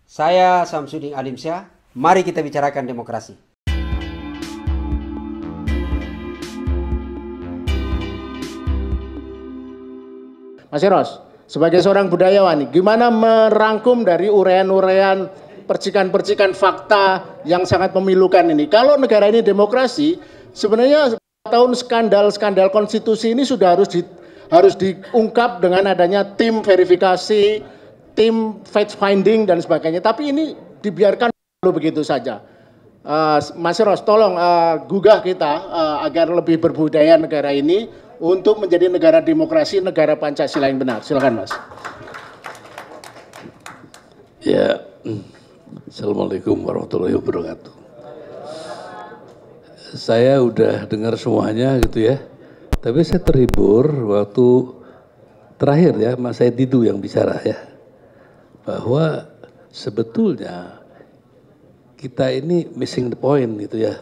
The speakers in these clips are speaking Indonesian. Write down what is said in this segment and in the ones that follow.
Saya Samsudin Alimsyah, mari kita bicarakan demokrasi. Mas Eros, sebagai seorang budayawan, gimana merangkum dari urean-urean percikan-percikan fakta yang sangat memilukan ini? Kalau negara ini demokrasi, sebenarnya tahun skandal-skandal konstitusi ini sudah harus diungkap dengan adanya tim verifikasi, tim fact finding dan sebagainya. Tapi ini dibiarkan begitu saja. Mas Eros, tolong gugah kita agar lebih berbudaya negara ini untuk menjadi negara demokrasi, negara Pancasila yang benar. Silakan, Mas. Ya, Assalamualaikum warahmatullahi wabarakatuh. Saya udah dengar semuanya gitu ya, tapi saya terhibur waktu terakhir ya Mas Said Didu yang bicara ya, bahwa sebetulnya kita ini missing the point gitu ya,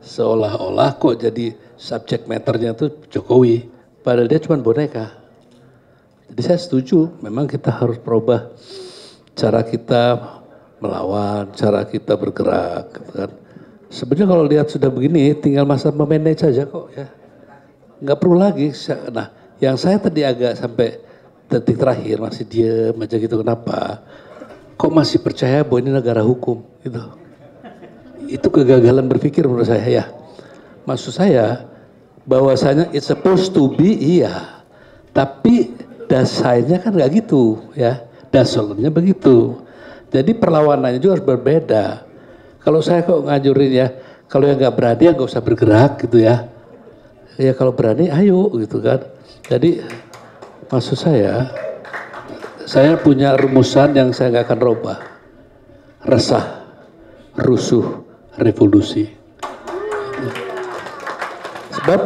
seolah-olah kok jadi subject matternya itu Jokowi, padahal dia cuma boneka. Jadi saya setuju, memang kita harus merubah cara kita melawan, cara kita bergerak gitu kan. Sebenarnya kalau lihat sudah begini, tinggal masa memanage saja kok ya. Nggak perlu lagi. Nah, yang saya tadi agak sampai detik terakhir masih diem aja gitu, kenapa? Kok masih percaya bahwa ini negara hukum gitu? Itu kegagalan berpikir menurut saya ya. Maksud saya bahwasanya it's supposed to be iya, tapi dasarnya kan nggak gitu ya, dasarnya begitu. Jadi perlawanannya juga harus berbeda. Kalau saya kok ngajurin ya, kalau yang nggak berani ya nggak usah bergerak gitu ya. Ya kalau berani ayo gitu kan. Jadi maksud saya punya rumusan yang saya nggak akan rubah. Resah, rusuh, revolusi. Sebab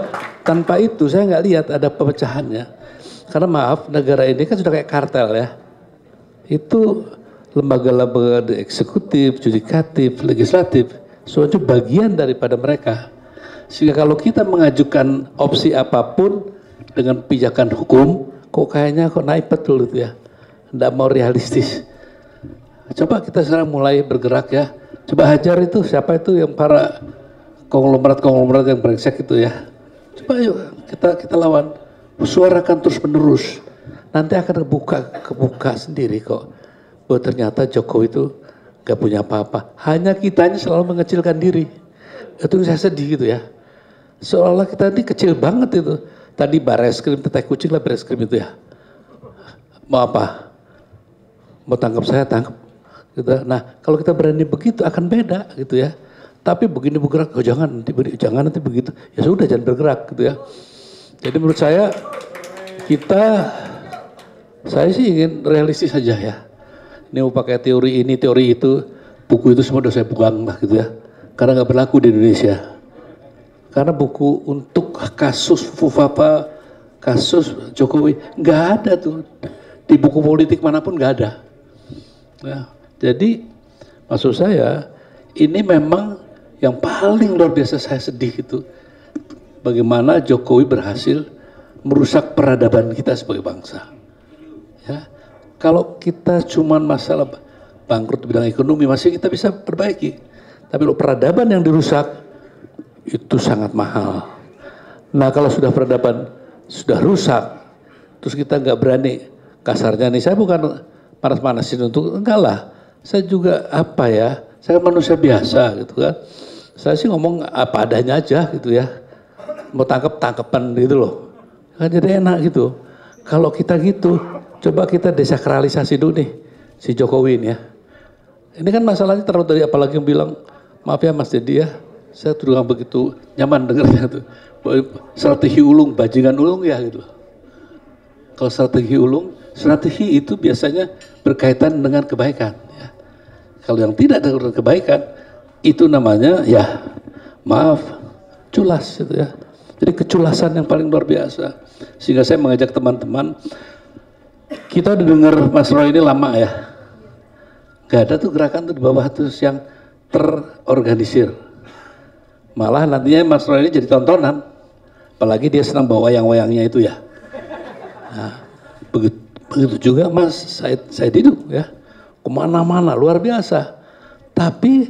tanpa itu saya nggak lihat ada pemecahannya. Karena maaf, negara ini kan sudah kayak kartel ya. Itu lembaga-lembaga eksekutif, yudikatif, legislatif, suatu bagian daripada mereka. Sehingga kalau kita mengajukan opsi apapun dengan pijakan hukum, kok kayaknya kok naik betul itu ya. Nggak mau realistis. Coba kita sekarang mulai bergerak ya. Coba hajar itu, siapa itu yang para konglomerat yang brengsek itu ya. Coba yuk kita lawan. Suarakan terus menerus. Nanti akan kebuka sendiri kok. Bahwa ternyata Jokowi itu gak punya apa-apa. Hanya kitanya selalu mengecilkan diri. Itu saya sedih gitu ya. Seolah kita ini kecil banget itu. Tadi bareskrim, tetek kucing lah bareskrim itu ya. Mau apa? Mau tangkap saya, tangkap. Gitu. Nah kalau kita berani begitu akan beda gitu ya. Tapi begini bergerak, oh jangan nanti begitu. Ya sudah jangan bergerak gitu ya. Jadi menurut saya saya sih ingin realistis saja ya. Ini mau pakai teori ini, teori itu, buku itu semua udah saya buang lah gitu ya. Karena nggak berlaku di Indonesia. Karena buku untuk kasus Fufapa, kasus Jokowi, nggak ada tuh. Di buku politik manapun nggak ada. Ya, jadi maksud saya, ini memang yang paling luar biasa saya sedih itu. Bagaimana Jokowi berhasil merusak peradaban kita sebagai bangsa. Ya. Kalau kita cuma masalah bangkrut di bidang ekonomi masih kita bisa perbaiki. Tapi kalau peradaban yang dirusak itu sangat mahal. Nah kalau sudah peradaban sudah rusak, terus kita nggak berani, kasarnya nih saya bukan panas-panasin untuk enggak lah. Saya juga apa ya, saya manusia biasa gitu kan. Saya sih ngomong apa adanya aja gitu ya. Mau tangkepan gitu loh. Kan jadi enak gitu. Kalau kita gitu, coba kita desakralisasi dulu nih si Jokowi ini ya. Ini kan masalahnya terlalu dari apalagi yang bilang, maaf ya Mas Dedi ya, saya tuh nggak begitu nyaman dengarnya tuh. Strategi ulung, bajingan ulung ya gitu. Kalau strategi itu biasanya berkaitan dengan kebaikan. Ya. Kalau yang tidak dengan kebaikan, itu namanya ya maaf, culas gitu ya. Jadi keculasan yang paling luar biasa. Sehingga saya mengajak teman-teman, kita udah dengar Mas Roy ini lama ya. Gak ada tuh gerakan tuh di bawah tuh yang terorganisir. Malah nantinya Mas Roy ini jadi tontonan. Apalagi dia senang bawa wayang-wayangnya itu ya. Nah, begitu juga Mas Said itu ya. kemana-mana, luar biasa. Tapi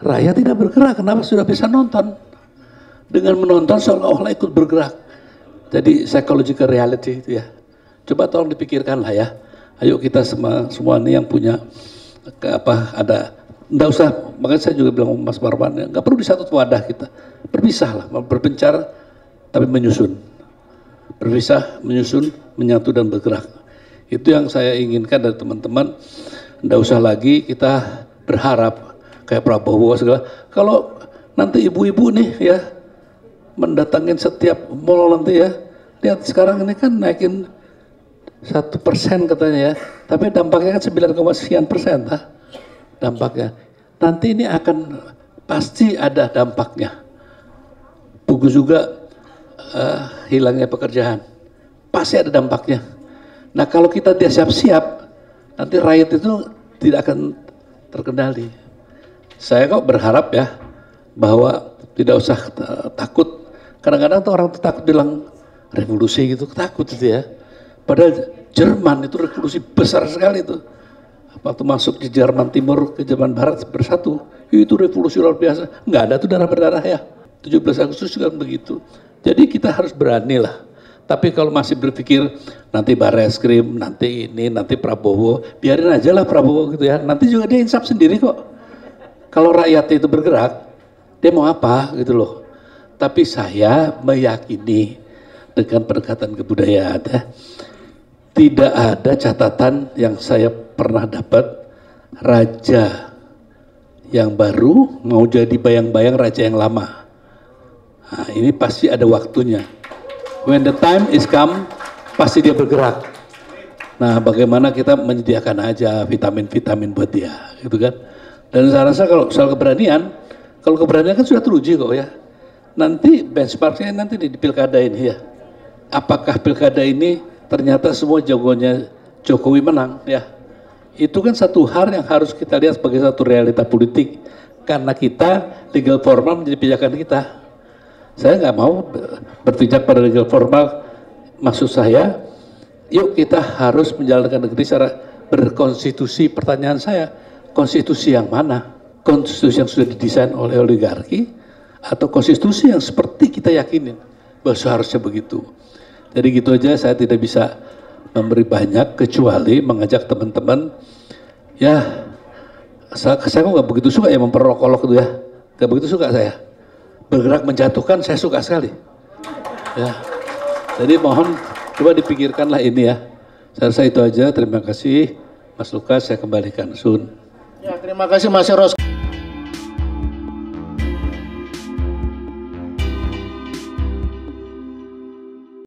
rakyat tidak bergerak, kenapa sudah bisa nonton? Dengan menonton seolah-olah ikut bergerak. Jadi psychological reality itu ya. Coba tolong dipikirkan lah ya. Ayo kita semua ini yang punya enggak usah, makanya saya juga bilang Mas Marwan, enggak perlu di satu wadah kita. Berpisah lah, berpencar tapi menyusun. Berpisah, menyusun, menyatu dan bergerak. Itu yang saya inginkan dari teman-teman. Enggak usah lagi kita berharap kayak Prabowo segala. Kalau nanti ibu-ibu nih ya mendatangin setiap mall nanti ya, lihat sekarang ini kan naikin 1% katanya ya, tapi dampaknya kan 9,sekian% dampaknya. Nanti ini akan pasti ada dampaknya. Bagus juga hilangnya pekerjaan, pasti ada dampaknya. Nah kalau kita tidak siap-siap, nanti rakyat itu tidak akan terkendali. Saya kok berharap ya bahwa tidak usah takut. Kadang-kadang tuh orang tuh takut bilang revolusi gitu, takut itu ya. Padahal Jerman itu revolusi besar sekali itu. Waktu masuk di Jerman Timur ke Jerman Barat bersatu, itu revolusi luar biasa. Nggak ada tuh darah berdarah ya. 17 Agustus juga begitu. Jadi kita harus berani lah. Tapi kalau masih berpikir nanti Barreskrim, nanti ini, nanti Prabowo, biarin aja lah Prabowo gitu ya. Nanti juga dia insaf sendiri kok. Kalau rakyat itu bergerak, dia mau apa gitu loh. Tapi saya meyakini dengan pendekatan kebudayaan ya, tidak ada catatan yang saya pernah dapat raja yang baru mau jadi bayang-bayang raja yang lama. Nah, ini pasti ada waktunya. When the time is come, pasti dia bergerak. Nah, bagaimana kita menyediakan aja vitamin-vitamin buat dia, gitu kan? Dan saya rasa kalau soal keberanian, kalau keberanian kan sudah teruji kok ya. Nanti benchmarknya nanti di pilkada ini ya. Apakah pilkada ini ternyata semua jagoannya Jokowi menang ya. Itu kan satu hal yang harus kita lihat sebagai satu realita politik. Karena kita legal formal menjadi pijakan kita. Saya nggak mau berpijak pada legal formal. Maksud saya, yuk kita harus menjalankan negeri secara berkonstitusi. Pertanyaan saya, konstitusi yang mana? Konstitusi yang sudah didesain oleh oligarki atau konstitusi yang seperti kita yakinin bahwa seharusnya begitu. Jadi gitu aja, saya tidak bisa memberi banyak kecuali mengajak teman-teman ya. Saya kok nggak begitu suka ya memperolok-olok itu ya, nggak begitu suka saya. Bergerak menjatuhkan saya suka sekali ya. Jadi mohon coba dipikirkanlah ini ya. Saya rasa itu aja. Terima kasih Mas Lukas, saya kembalikan Sun. Ya, terima kasih Mas Eros.